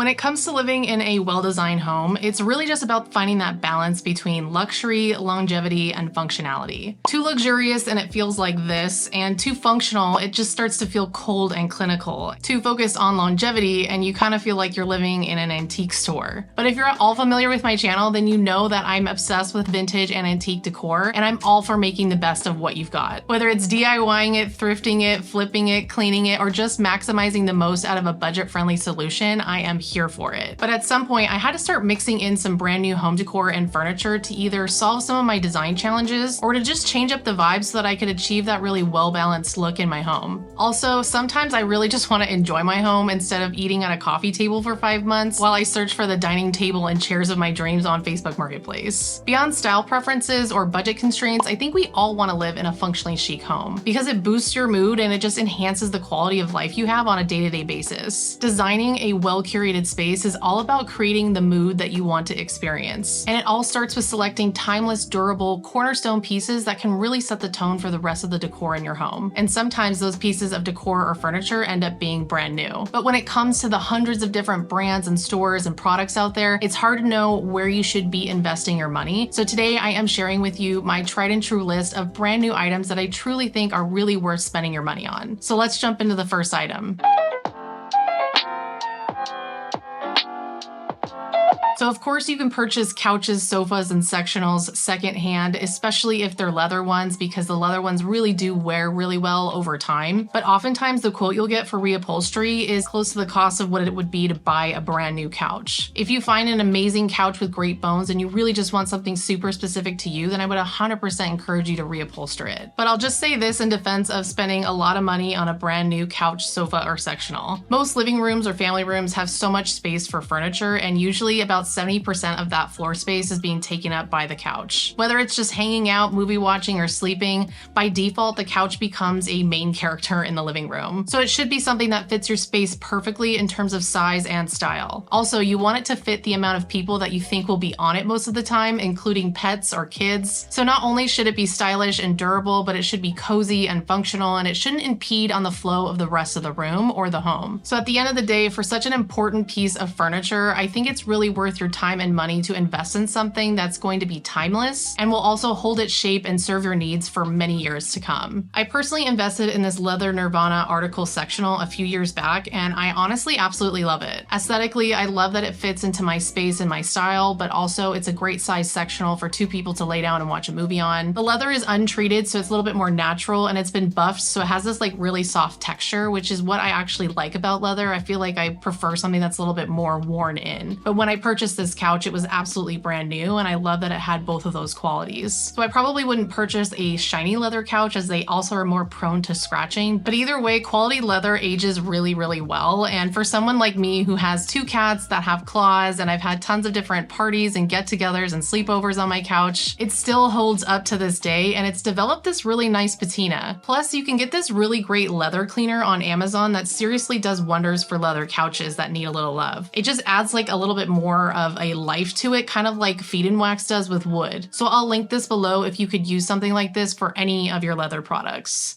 When it comes to living in a well-designed home, it's really just about finding that balance between luxury, longevity, and functionality. Too luxurious and it feels like this, and too functional, it just starts to feel cold and clinical. Too focused on longevity, and you kind of feel like you're living in an antique store. But if you're at all familiar with my channel, then you know that I'm obsessed with vintage and antique decor, and I'm all for making the best of what you've got. Whether it's DIYing it, thrifting it, flipping it, cleaning it, or just maximizing the most out of a budget-friendly solution, I am here for it. But at some point, I had to start mixing in some brand new home decor and furniture to either solve some of my design challenges or to just change up the vibe so that I could achieve that really well-balanced look in my home. Also, sometimes I really just want to enjoy my home instead of eating at a coffee table for 5 months while I search for the dining table and chairs of my dreams on Facebook Marketplace. Beyond style preferences or budget constraints, I think we all want to live in a functionally chic home because it boosts your mood and it just enhances the quality of life you have on a day-to-day basis. Designing a well-curated space is all about creating the mood that you want to experience. And it all starts with selecting timeless, durable, cornerstone pieces that can really set the tone for the rest of the decor in your home. And sometimes those pieces of decor or furniture end up being brand new. But when it comes to the hundreds of different brands and stores and products out there, it's hard to know where you should be investing your money. So today I am sharing with you my tried and true list of brand new items that I truly think are really worth spending your money on. So let's jump into the first item. So of course you can purchase couches, sofas, and sectionals secondhand, especially if they're leather ones, because the leather ones really do wear really well over time. But oftentimes the quote you'll get for reupholstery is close to the cost of what it would be to buy a brand new couch. If you find an amazing couch with great bones and you really just want something super specific to you, then I would 100% encourage you to reupholster it. But I'll just say this in defense of spending a lot of money on a brand new couch, sofa, or sectional. Most living rooms or family rooms have so much space for furniture, and usually about 70% of that floor space is being taken up by the couch. Whether it's just hanging out, movie watching, or sleeping, by default, the couch becomes a main character in the living room. So it should be something that fits your space perfectly in terms of size and style. Also, you want it to fit the amount of people that you think will be on it most of the time, including pets or kids. So not only should it be stylish and durable, but it should be cozy and functional, and it shouldn't impede on the flow of the rest of the room or the home. So at the end of the day, for such an important piece of furniture, I think it's really worth your time and money to invest in something that's going to be timeless and will also hold its shape and serve your needs for many years to come. I personally invested in this leather Nirvana article sectional a few years back, and I honestly absolutely love it. Aesthetically, I love that it fits into my space and my style, but also it's a great size sectional for 2 people to lay down and watch a movie on. The leather is untreated, so it's a little bit more natural, and it's been buffed, so it has this like really soft texture, which is what I actually like about leather. I feel like I prefer something that's a little bit more worn in. But when I purchased this couch, it was absolutely brand new, and I love that it had both of those qualities. So I probably wouldn't purchase a shiny leather couch, as they also are more prone to scratching, but either way, quality leather ages really, really well. And for someone like me who has 2 cats that have claws, and I've had tons of different parties and get-togethers and sleepovers on my couch, it still holds up to this day, and it's developed this really nice patina. Plus, you can get this really great leather cleaner on Amazon that seriously does wonders for leather couches that need a little love. It just adds like a little bit more of a life to it, kind of like feed and wax does with wood. So I'll link this below if you could use something like this for any of your leather products.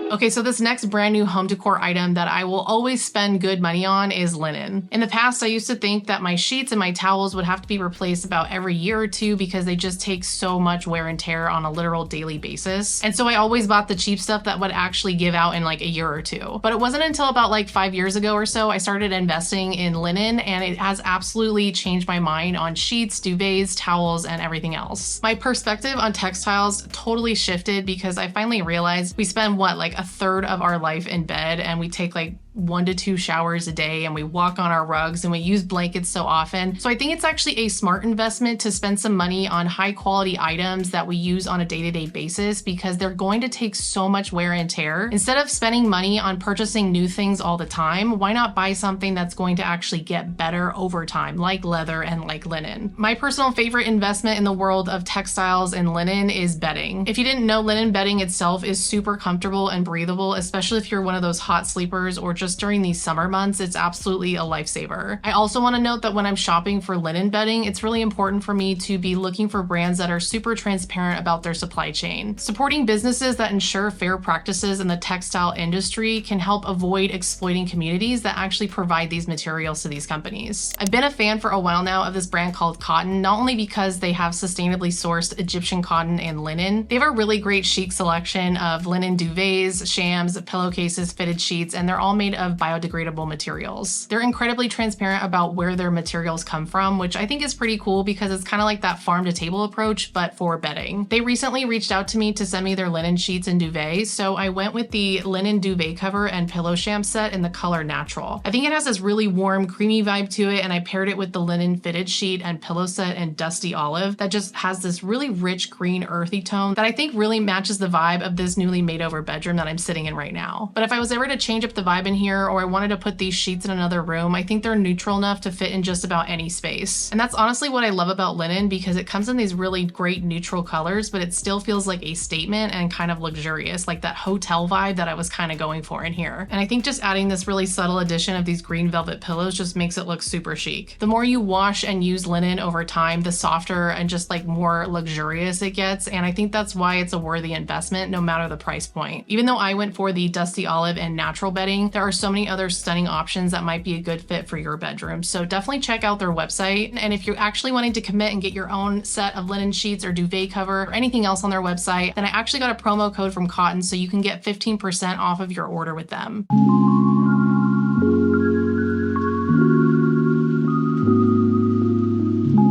Okay, so this next brand new home decor item that I will always spend good money on is linen. In the past, I used to think that my sheets and my towels would have to be replaced about every year or 2 because they just take so much wear and tear on a literal daily basis. And so I always bought the cheap stuff that would actually give out in like a year or 2. But it wasn't until about like 5 years ago or so I started investing in linen, and it has absolutely changed my mind on sheets, duvets, towels, and everything else. My perspective on textiles totally shifted because I finally realized we spend like a third of our life in bed, and we take like 1 to 2 showers a day, and we walk on our rugs, and we use blankets so often. So I think it's actually a smart investment to spend some money on high quality items that we use on a day-to-day basis, because they're going to take so much wear and tear. Instead of spending money on purchasing new things all the time, why not buy something that's going to actually get better over time, like leather and like linen? My personal favorite investment in the world of textiles and linen is bedding. If you didn't know, linen bedding itself is super comfortable and breathable, especially if you're one of those hot sleepers or just just during these summer months, it's absolutely a lifesaver. I also want to note that when I'm shopping for linen bedding, it's really important for me to be looking for brands that are super transparent about their supply chain. Supporting businesses that ensure fair practices in the textile industry can help avoid exploiting communities that actually provide these materials to these companies. I've been a fan for a while now of this brand called Cotton, not only because they have sustainably sourced Egyptian cotton and linen, they have a really great chic selection of linen duvets, shams, pillowcases, fitted sheets, and they're all made of biodegradable materials. They're incredibly transparent about where their materials come from, which I think is pretty cool because it's kind of like that farm to table approach, but for bedding. They recently reached out to me to send me their linen sheets and duvets, so I went with the linen duvet cover and pillow sham set in the color Natural. I think it has this really warm, creamy vibe to it, and I paired it with the linen fitted sheet and pillow set in Dusty Olive that just has this really rich green earthy tone that I think really matches the vibe of this newly made over bedroom that I'm sitting in right now. But if I was ever to change up the vibe in here, or I wanted to put these sheets in another room, I think they're neutral enough to fit in just about any space. And that's honestly what I love about linen, because it comes in these really great neutral colors, but it still feels like a statement and kind of luxurious, like that hotel vibe that I was kind of going for in here. And I think just adding this really subtle addition of these green velvet pillows just makes it look super chic. The more you wash and use linen over time, the softer and just like more luxurious it gets, and I think that's why it's a worthy investment no matter the price point. Even though I went for the Dusty Olive and natural bedding, there are so many other stunning options that might be a good fit for your bedroom, so definitely check out their website. And if you're actually wanting to commit and get your own set of linen sheets or duvet cover or anything else on their website, then I actually got a promo code from Cotton so you can get 15% off of your order with them.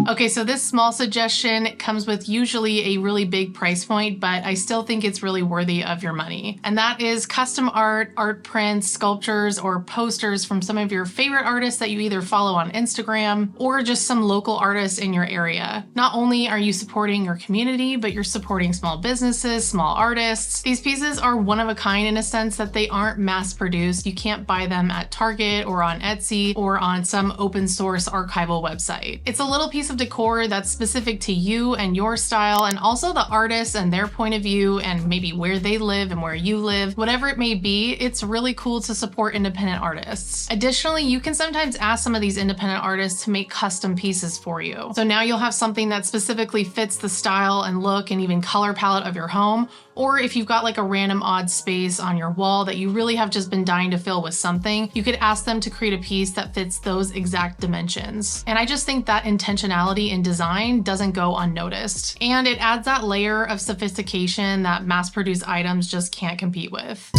Okay, so this small suggestion comes with usually a really big price point, but I still think it's really worthy of your money. And that is custom art, art prints, sculptures, or posters from some of your favorite artists that you either follow on Instagram or just some local artists in your area. Not only are you supporting your community, but you're supporting small businesses, small artists. These pieces are one of a kind in a sense that they aren't mass produced. You can't buy them at Target or on Etsy or on some open source archival website. It's a little piece of decor that's specific to you and your style, and also the artist and their point of view and maybe where they live and where you live. Whatever it may be, it's really cool to support independent artists. Additionally, you can sometimes ask some of these independent artists to make custom pieces for you. So now you'll have something that specifically fits the style and look and even color palette of your home. Or if you've got like a random odd space on your wall that you really have just been dying to fill with something, you could ask them to create a piece that fits those exact dimensions. And I just think that intentionality in design doesn't go unnoticed. And it adds that layer of sophistication that mass-produced items just can't compete with.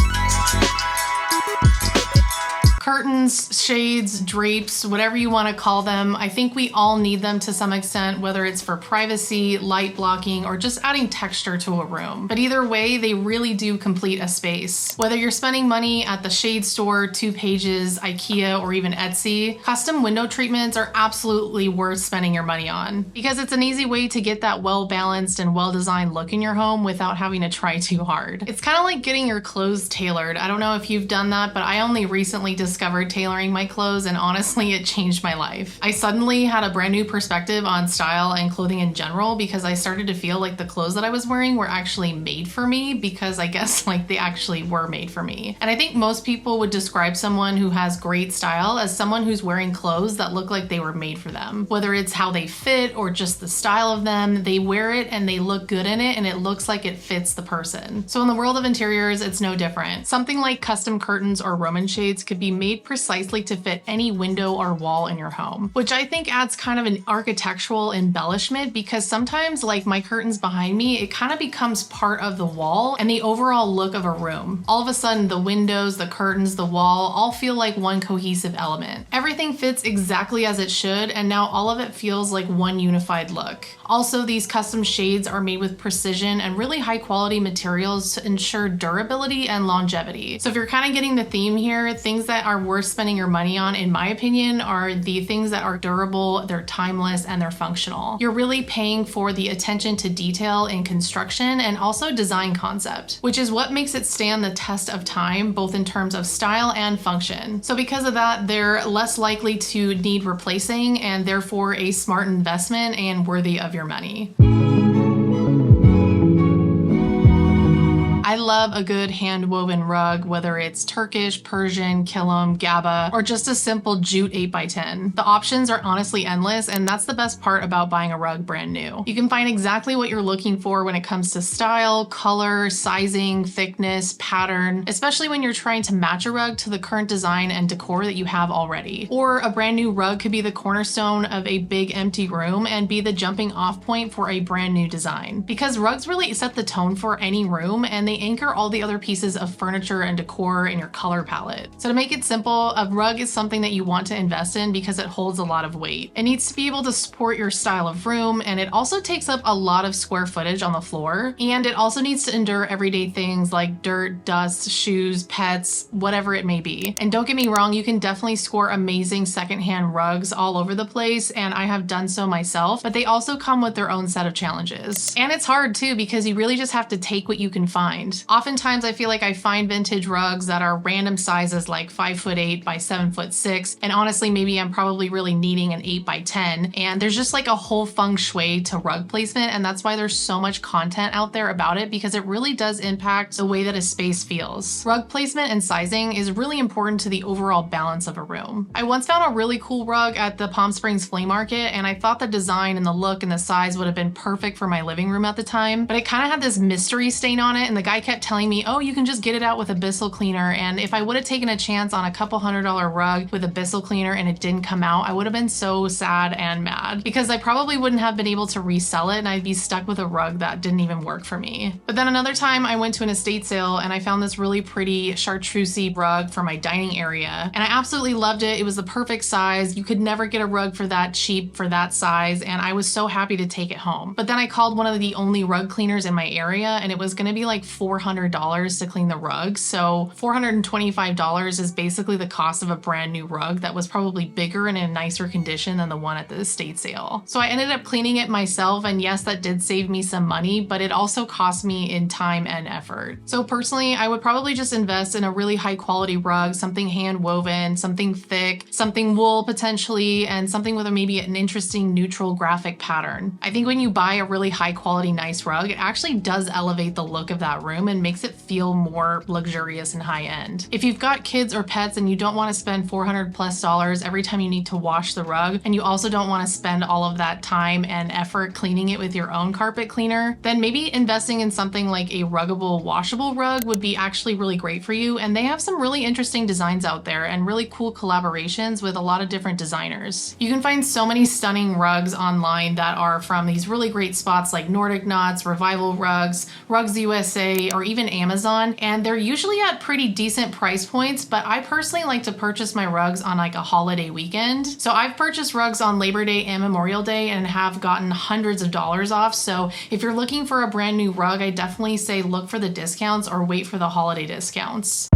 Curtains, shades, drapes, whatever you want to call them, I think we all need them to some extent, whether it's for privacy, light blocking, or just adding texture to a room. But either way, they really do complete a space. Whether you're spending money at the shade store, 2 Pages, IKEA, or even Etsy, custom window treatments are absolutely worth spending your money on, because it's an easy way to get that well-balanced and well-designed look in your home without having to try too hard. It's kind of like getting your clothes tailored. I don't know if you've done that, but I only recently discovered tailoring my clothes, and honestly, it changed my life. I suddenly had a brand new perspective on style and clothing in general, because I started to feel like the clothes that I was wearing were actually made for me, because I guess like they actually were made for me. And I think most people would describe someone who has great style as someone who's wearing clothes that look like they were made for them. Whether it's how they fit or just the style of them, they wear it and they look good in it, and it looks like it fits the person. So in the world of interiors, it's no different. Something like custom curtains or Roman shades could be made precisely to fit any window or wall in your home, which I think adds kind of an architectural embellishment, because sometimes, like my curtains behind me, it kind of becomes part of the wall and the overall look of a room. All of a sudden, the windows, the curtains, the wall all feel like one cohesive element. Everything fits exactly as it should, and now all of it feels like one unified look. Also, these custom shades are made with precision and really high quality materials to ensure durability and longevity. So if you're kind of getting the theme here, things that are worth spending your money on, in my opinion, are the things that are durable, they're timeless, and they're functional. You're really paying for the attention to detail in construction and also design concept, which is what makes it stand the test of time, both in terms of style and function. So because of that, they're less likely to need replacing, and therefore a smart investment and worthy of your money. I I love a good hand-woven rug, whether it's Turkish, Persian, Kilim, Gaba, or just a simple jute 8x10. The options are honestly endless, and that's the best part about buying a rug brand new. You can find exactly what you're looking for when it comes to style, color, sizing, thickness, pattern, especially when you're trying to match a rug to the current design and decor that you have already. Or a brand new rug could be the cornerstone of a big empty room and be the jumping off point for a brand new design. Because rugs really set the tone for any room, and they anchor all the other pieces of furniture and decor in your color palette. So to make it simple, a rug is something that you want to invest in because it holds a lot of weight. It needs to be able to support your style of room, and it also takes up a lot of square footage on the floor, and it also needs to endure everyday things like dirt, dust, shoes, pets, whatever it may be. And don't get me wrong, you can definitely score amazing secondhand rugs all over the place, and I have done so myself, but they also come with their own set of challenges. And it's hard too, because you really just have to take what you can find. Oftentimes I feel like I find vintage rugs that are random sizes like 5'8" by 7'6", and honestly maybe I'm probably really needing an 8x10, and there's just like a whole feng shui to rug placement, and that's why there's so much content out there about it, because it really does impact the way that a space feels. Rug placement and sizing is really important to the overall balance of a room. I once found a really cool rug at the Palm Springs flea market, and I thought the design and the look and the size would have been perfect for my living room at the time, but it kind of had this mystery stain on it, and the guy kept telling me, oh, you can just get it out with a Bissell cleaner, and if I would have taken a chance on a couple $100 rug with a Bissell cleaner and it didn't come out, I would have been so sad and mad, because I probably wouldn't have been able to resell it and I'd be stuck with a rug that didn't even work for me. But then another time I went to an estate sale and I found this really pretty chartreusey rug for my dining area, and I absolutely loved it. It was the perfect size. You could never get a rug for that cheap for that size, and I was so happy to take it home. But then I called one of the only rug cleaners in my area, and it was gonna be like $400 to clean the rug. So $425 is basically the cost of a brand new rug that was probably bigger and in nicer condition than the one at the estate sale. So I ended up cleaning it myself, and yes, that did save me some money, but it also cost me in time and effort. So personally, I would probably just invest in a really high quality rug, something hand woven, something thick, something wool potentially, and something with maybe an interesting neutral graphic pattern. I think when you buy a really high quality nice rug, it actually does elevate the look of that room and makes it feel more luxurious and high end. If you've got kids or pets and you don't want to spend $400+ every time you need to wash the rug, and you also don't want to spend all of that time and effort cleaning it with your own carpet cleaner, then maybe investing in something like a ruggable washable rug would be actually really great for you. And they have some really interesting designs out there and really cool collaborations with a lot of different designers. You can find so many stunning rugs online that are from these really great spots like Nordic Knots, Revival Rugs, Rugs USA, or even Amazon, and they're usually at pretty decent price points, but I personally like to purchase my rugs on like a holiday weekend. So I've purchased rugs on Labor Day and Memorial Day and have gotten hundreds of dollars off. So if you're looking for a brand new rug, I definitely say look for the discounts or wait for the holiday discounts.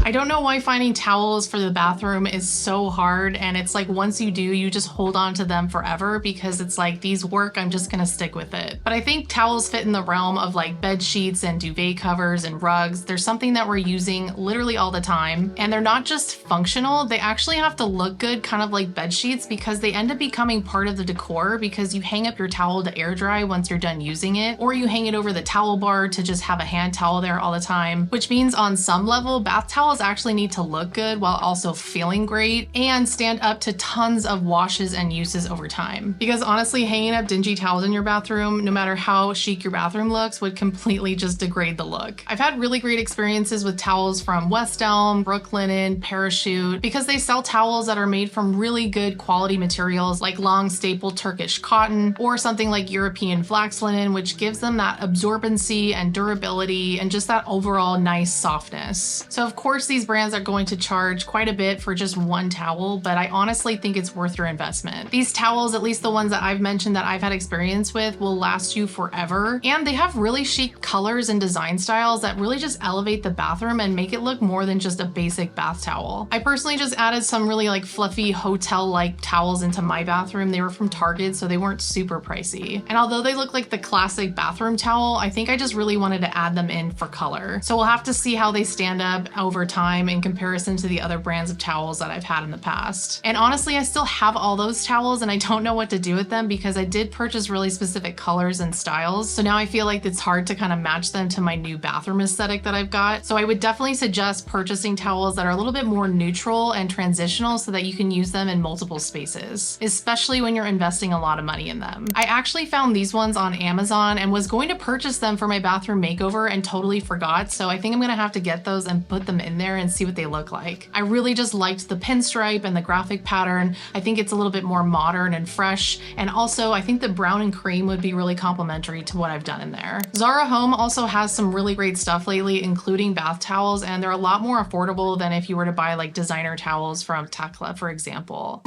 I don't know why finding towels for the bathroom is so hard, and it's like once you do, you just hold on to them forever because it's like, these work, I'm just gonna stick with it. But I think towels fit in the realm of like bed sheets and duvet covers and rugs. They're something that we're using literally all the time, and they're not just functional, they actually have to look good, kind of like bed sheets, because they end up becoming part of the decor, because you hang up your towel to air dry once you're done using it, or you hang it over the towel bar to just have a hand towel there all the time, which means on some level, bath towels actually need to look good while also feeling great and stand up to tons of washes and uses over time. Because honestly, hanging up dingy towels in your bathroom, no matter how chic your bathroom looks, would completely just degrade the look. I've had really great experiences with towels from West Elm, Brooklinen, Parachute, because they sell towels that are made from really good quality materials like long staple Turkish cotton or something like European flax linen, which gives them that absorbency and durability and just that overall nice softness. So of course, these brands are going to charge quite a bit for just one towel, but I honestly think it's worth your investment. These towels, at least the ones that I've mentioned that I've had experience with, will last you forever, and they have really chic colors and design styles that really just elevate the bathroom and make it look more than just a basic bath towel. I personally just added some really like fluffy hotel-like towels into my bathroom. They were from Target, so they weren't super pricey. And although they look like the classic bathroom towel, I think I just really wanted to add them in for color. So we'll have to see how they stand up over time time in comparison to the other brands of towels that I've had in the past. And honestly, I still have all those towels and I don't know what to do with them because I did purchase really specific colors and styles. So now I feel like it's hard to kind of match them to my new bathroom aesthetic that I've got. So I would definitely suggest purchasing towels that are a little bit more neutral and transitional so that you can use them in multiple spaces, especially when you're investing a lot of money in them. I actually found these ones on Amazon and was going to purchase them for my bathroom makeover and totally forgot. So I think I'm gonna have to get those and put them in there and see what they look like. I really just liked the pinstripe and the graphic pattern. I think it's a little bit more modern and fresh. And also I think the brown and cream would be really complementary to what I've done in there. Zara Home also has some really great stuff lately, including bath towels, and they're a lot more affordable than if you were to buy like designer towels from Tekla, for example.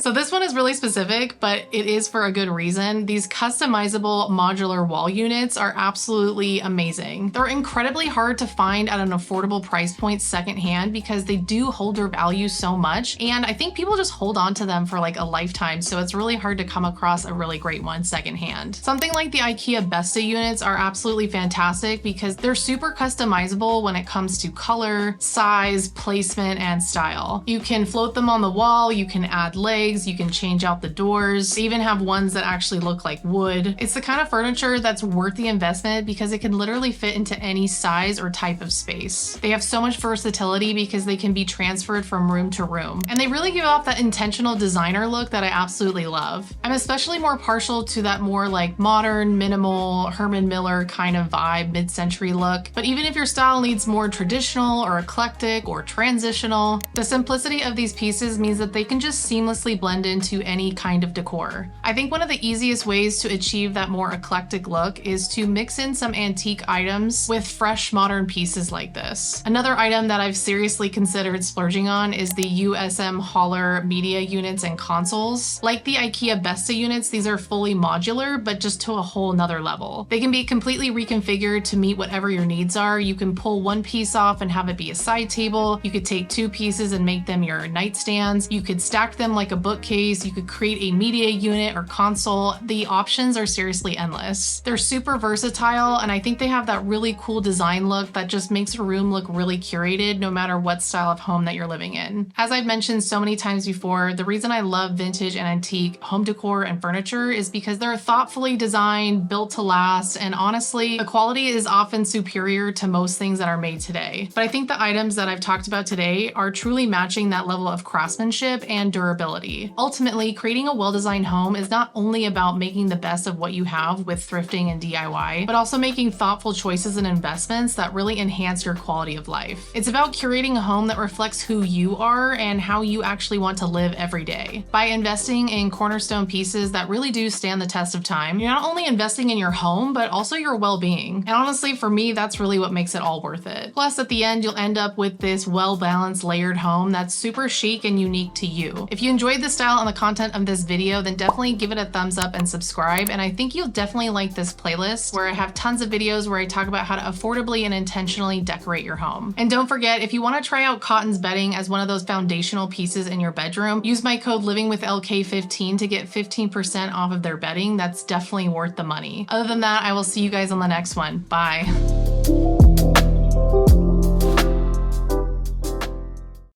So this one is really specific, but it is for a good reason. These customizable modular wall units are absolutely amazing. They're incredibly hard to find at an affordable price point secondhand because they do hold their value so much. And I think people just hold on to them for like a lifetime. So it's really hard to come across a really great one secondhand. Something like the IKEA Besta units are absolutely fantastic because they're super customizable when it comes to color, size, placement, and style. You can float them on the wall, you can add legs, you can change out the doors. They even have ones that actually look like wood. It's the kind of furniture that's worth the investment because it can literally fit into any size or type of space. They have so much versatility because they can be transferred from room to room. And they really give off that intentional designer look that I absolutely love. I'm especially more partial to that more like modern, minimal, Herman Miller kind of vibe, mid-century look. But even if your style needs more traditional or eclectic or transitional, the simplicity of these pieces means that they can just seamlessly blend into any kind of decor. I think one of the easiest ways to achieve that more eclectic look is to mix in some antique items with fresh modern pieces like this. Another item that I've seriously considered splurging on is the USM Holler media units and consoles. Like the IKEA Besta units, these are fully modular, but just to a whole nother level. They can be completely reconfigured to meet whatever your needs are. You can pull one piece off and have it be a side table. You could take two pieces and make them your nightstands. You could stack them like a bookcase. You could create a media unit or console. The options are seriously endless. They're super versatile, and I think they have that really cool design look that just makes a room look really curated no matter what style of home that you're living in. As I've mentioned so many times before, the reason I love vintage and antique home decor and furniture is because they're thoughtfully designed, built to last, and honestly, the quality is often superior to most things that are made today. But I think the items that I've talked about today are truly matching that level of craftsmanship and durability. Ultimately, creating a well-designed home is not only about making the best of what you have with thrifting and DIY, but also making thoughtful choices and investments that really enhance your quality of life. It's about curating a home that reflects who you are and how you actually want to live every day. By investing in cornerstone pieces that really do stand the test of time, you're not only investing in your home, but also your well-being. And honestly, for me, that's really what makes it all worth it. Plus, at the end, you'll end up with this well-balanced, layered home that's super chic and unique to you. If you enjoyed the style and the content of this video, then definitely give it a thumbs up and subscribe. And I think you'll definitely like this playlist where I have tons of videos where I talk about how to affordably and intentionally decorate your home. And don't forget, if you want to try out Cotton's bedding as one of those foundational pieces in your bedroom, use my code LIVINGWITHLK15 to get 15% off of their bedding. That's definitely worth the money. Other than that, I will see you guys on the next one. Bye.